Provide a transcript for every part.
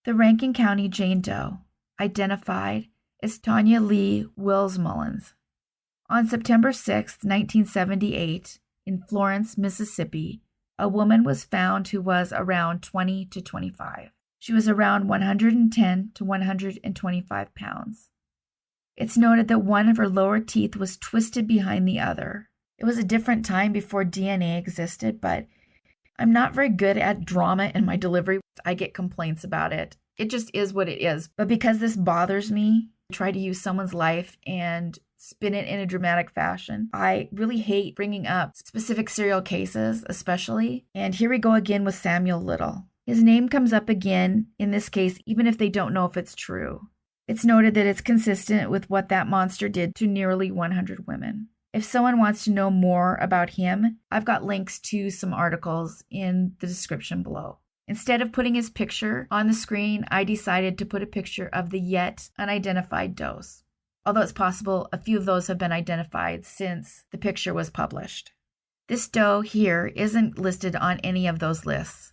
The Rankin County Jane Doe, identified as Tonya Wills-Mullins. On September 6, 1978, in Florence, Mississippi, a woman was found who was around 20 to 25. She was around 110 to 125 pounds. It's noted that one of her lower teeth was twisted behind the other. It was a different time before DNA existed, but I'm not very good at drama in my delivery. I get complaints about it. It just is what it is. But because this bothers me, I try to use someone's life and spin it in a dramatic fashion. I really hate bringing up specific serial cases, especially. And here we go again with Samuel Little. His name comes up again in this case, even if they don't know if it's true. It's noted that it's consistent with what that monster did to nearly 100 women. If someone wants to know more about him, I've got links to some articles in the description below. Instead of putting his picture on the screen, I decided to put a picture of the yet unidentified does. Although it's possible a few of those have been identified since the picture was published. This doe here isn't listed on any of those lists.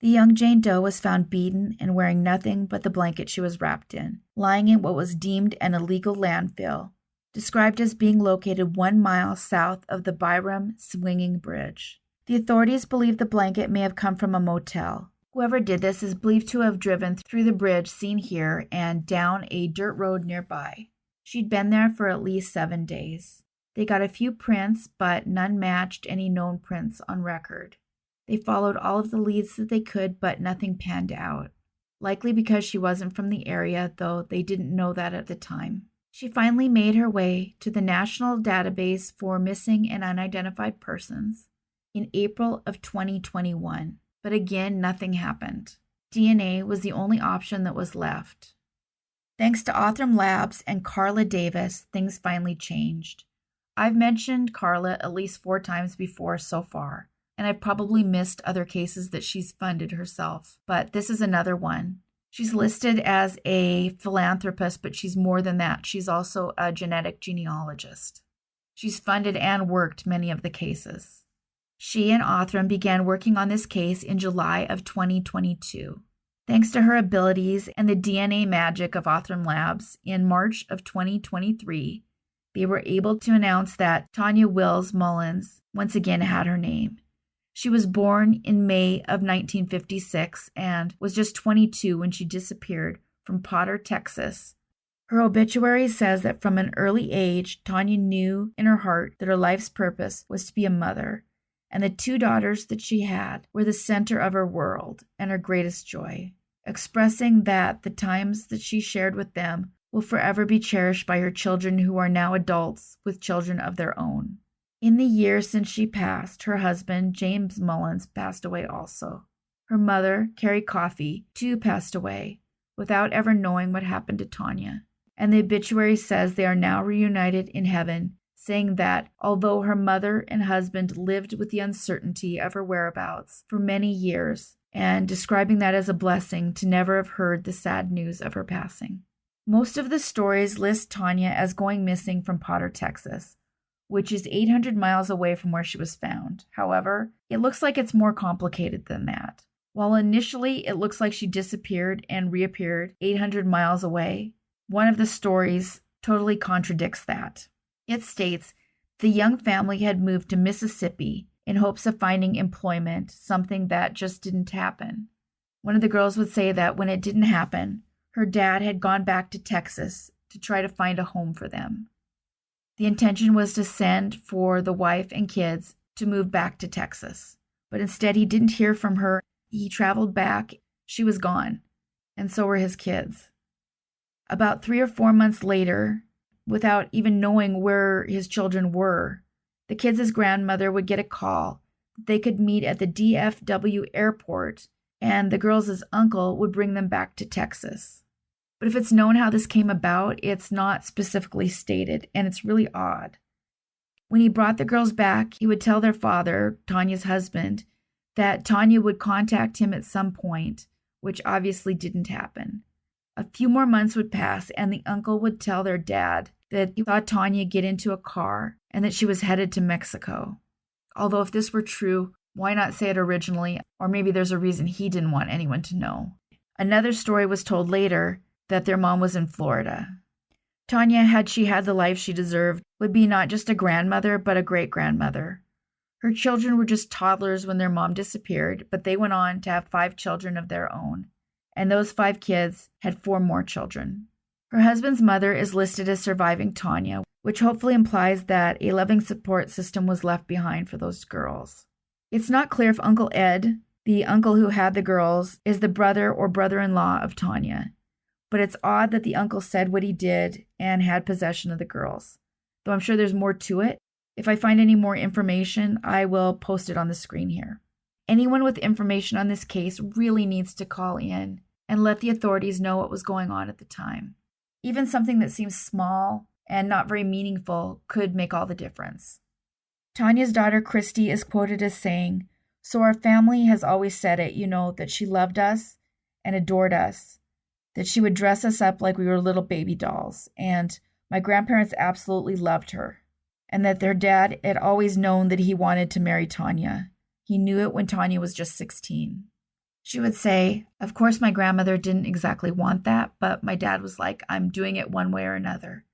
The young Jane Doe was found beaten and wearing nothing but the blanket she was wrapped in, lying in what was deemed an illegal landfill, described as being located 1 mile south of the Byram Swinging Bridge. The authorities believe the blanket may have come from a motel. Whoever did this is believed to have driven through the bridge seen here and down a dirt road nearby. She'd been there for at least 7 days. They got a few prints, but none matched any known prints on record. They followed all of the leads that they could, but nothing panned out. Likely because she wasn't from the area, though they didn't know that at the time. She finally made her way to the National Database for Missing and Unidentified Persons in April of 2021. But again, nothing happened. DNA was the only option that was left. Thanks to Othram Labs and Carla Davis, things finally changed. I've mentioned Carla at least 4 times before so far, and I've probably missed other cases that she's funded herself, but this is another one. She's listed as a philanthropist, but she's more than that. She's also a genetic genealogist. She's funded and worked many of the cases. She and Othram began working on this case in July of 2022. Thanks to her abilities and the DNA magic of Othram Labs, in March of 2023, they were able to announce that Tonya Wills-Mullins once again had her name. She was born in May of 1956 and was just 22 when she disappeared from Potter, Texas. Her obituary says that from an early age, Tonya knew in her heart that her life's purpose was to be a mother, and the 2 daughters that she had were the center of her world and her greatest joy, expressing that the times that she shared with them will forever be cherished by her children who are now adults with children of their own. In the year since she passed, her husband, James Mullins, passed away also. Her mother, Carrie Coffey, too passed away, without ever knowing what happened to Tonya. And the obituary says they are now reunited in heaven, saying that although her mother and husband lived with the uncertainty of her whereabouts for many years, and describing that as a blessing to never have heard the sad news of her passing. Most of the stories list Tonya as going missing from Potter, Texas, which is 800 miles away from where she was found. However, it looks like it's more complicated than that. While initially it looks like she disappeared and reappeared 800 miles away, one of the stories totally contradicts that. It states the young family had moved to Mississippi in hopes of finding employment, something that just didn't happen. One of the girls would say that when it didn't happen, her dad had gone back to Texas to try to find a home for them. The intention was to send for the wife and kids to move back to Texas, but instead he didn't hear from her. He traveled back, she was gone, and so were his kids. About 3 or 4 months later, without even knowing where his children were, the kids' grandmother would get a call that they could meet at the DFW airport, and the girls' uncle would bring them back to Texas. But if it's known how this came about, it's not specifically stated, and it's really odd. When he brought the girls back, he would tell their father, Tonya's husband, that Tonya would contact him at some point, which obviously didn't happen. A few more months would pass, and the uncle would tell their dad that he saw Tonya get into a car and that she was headed to Mexico. Although if this were true, why not say it originally? Or maybe there's a reason he didn't want anyone to know. Another story was told later that their mom was in Florida. Tonya, had she had the life she deserved, would be not just a grandmother, but a great-grandmother. Her children were just toddlers when their mom disappeared, but they went on to have 5 children of their own, and those 5 kids had 4 more children. Her husband's mother is listed as surviving Tonya, which hopefully implies that a loving support system was left behind for those girls. It's not clear if Uncle Ed, the uncle who had the girls, is the brother or brother-in-law of Tonya, but it's odd that the uncle said what he did and had possession of the girls, though I'm sure there's more to it. If I find any more information, I will post it on the screen here. Anyone with information on this case really needs to call in and let the authorities know what was going on at the time. Even something that seems small and not very meaningful could make all the difference. Tonya's daughter Christy is quoted as saying, "So our family has always said it, that she loved us and adored us, that she would dress us up like we were little baby dolls, and my grandparents absolutely loved her, and that their dad had always known that he wanted to marry Tonya. He knew it when Tonya was just 16. She would say, "Of course my grandmother didn't exactly want that, but my dad was like, I'm doing it one way or another.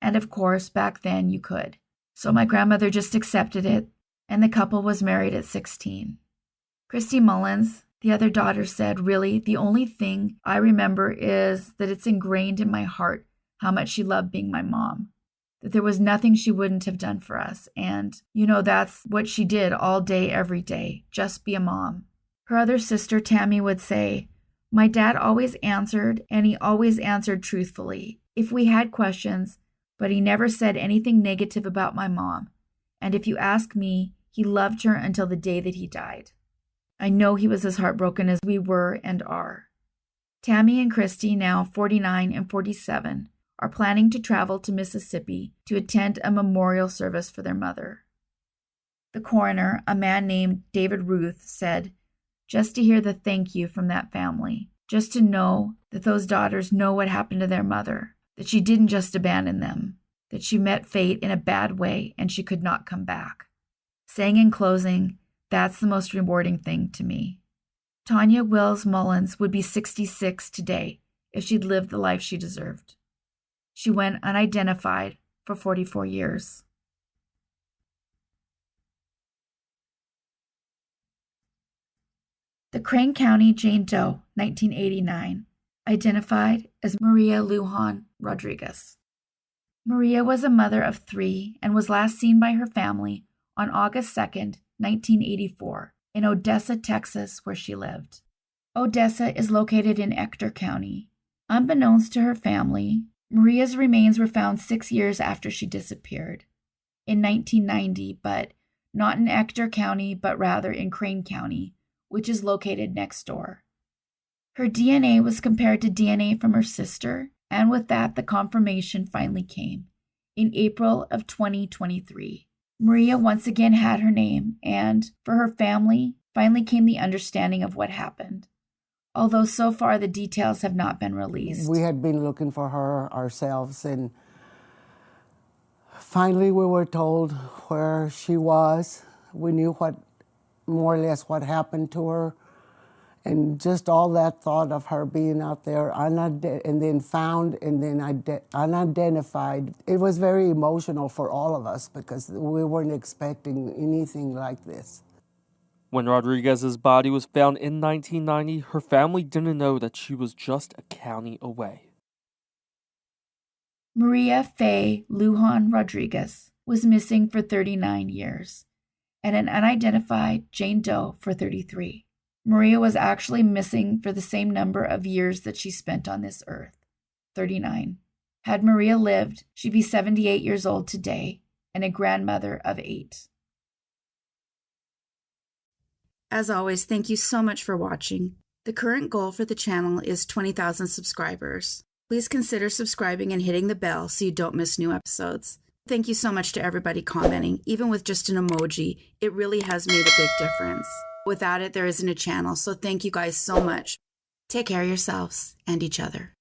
And of course, back then you could. So my grandmother just accepted it, and the couple was married at 16. Christy Mullins, the other daughter, said, "Really, the only thing I remember is that it's ingrained in my heart how much she loved being my mom, that there was nothing she wouldn't have done for us, and, that's what she did all day, every day, just be a mom." Her other sister, Tammy, would say, "My dad always answered, and he always answered truthfully, if we had questions, but he never said anything negative about my mom, and if you ask me, he loved her until the day that he died. I know he was as heartbroken as we were and are." Tammy and Christy, now 49 and 47, are planning to travel to Mississippi to attend a memorial service for their mother. The coroner, a man named David Ruth, said, "Just to hear the thank you from that family, just to know that those daughters know what happened to their mother, that she didn't just abandon them, that she met fate in a bad way and she could not come back. Saying in closing, that's the most rewarding thing to me." Tonya Wills-Mullins would be 66 today if she'd lived the life she deserved. She went unidentified for 44 years. The Crane County Jane Doe, 1989, identified as Maria Lujan-Rodriguez. Maria was a mother of 3 and was last seen by her family on August 2nd, 1984, in Odessa, Texas, where she lived. Odessa is located in Ector County. Unbeknownst to her family, Maria's remains were found 6 years after she disappeared, in 1990, but not in Ector County, but rather in Crane County, which is located next door. Her DNA was compared to DNA from her sister, and with that, the confirmation finally came. In April of 2023, Maria once again had her name, and for her family, finally came the understanding of what happened. Although so far the details have not been released. We had been looking for her ourselves, and finally we were told where she was. We knew more or less what happened to her, and just all that thought of her being out there and then found and then unidentified. It was very emotional for all of us because we weren't expecting anything like this. When Rodriguez's body was found in 1990, her family didn't know that she was just a county away. Maria Fay Lujan-Rodriguez was missing for 39 years, and an unidentified Jane Doe for 33. Maria was actually missing for the same number of years that she spent on this earth, 39. Had Maria lived, she'd be 78 years old today and a grandmother of 8. As always, thank you so much for watching. The current goal for the channel is 20,000 subscribers. Please consider subscribing and hitting the bell so you don't miss new episodes. Thank you so much to everybody commenting. Even with just an emoji, it really has made a big difference. Without it, there isn't a channel, so thank you guys so much. Take care of yourselves and each other.